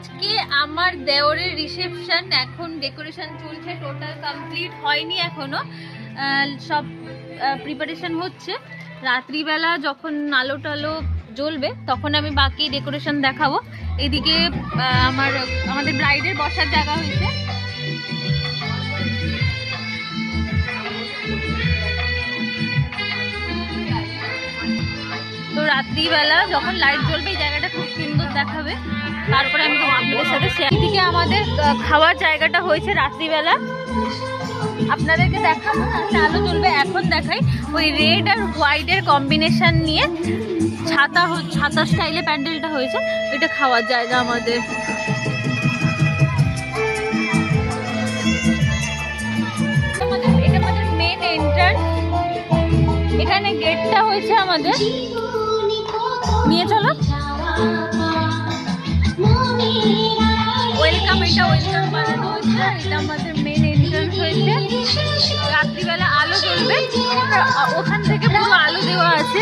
আজকে আমার দেওরের রিসেপশন, এখন ডেকোরেশন চলছে, টোটাল কমপ্লিট হয়নি এখনো, সব প্রিপারেশন হচ্ছে। রাত্রিবেলা যখন আলো টালো জ্বলবে তখন আমি বাকি ডেকোরেশন দেখাবো। এদিকে আমাদের ব্রাইডের বসার জায়গা হয়েছে। তো রাত্রিবেলা যখন লাইট জ্বলবে এই জায়গাটা খুব সুন্দর দেখাবে। তারপরে আমি আপনাদের সাথে এদিকে আমাদের খাওয়ার জায়গাটা হয়েছে রাত্রিবেলা, আপনাদেরকে দেখাবো না, আলো জ্বলবে এখন দেখাই। ওই রেড আর হোয়াইটের কম্বিনেশন নিয়ে ছাতা স্টাইলে প্যান্ডেলটা হয়েছে। এটা খাওয়ার জায়গা আমাদের। এটা আমাদের মেন এন্ট্রান্স। এখানে গেটটা হয়েছে আমাদের, নিয়ে চলো। ওয়েলকাম, এটা ওয়েলকাম বানানো হয়েছে। এটা আমাদের মেন এন্ট্রান্স হয়েছে। রাত্রিবেলা আলো জ্বলবে, ওখান থেকে পুরো আলো দেওয়া আছে।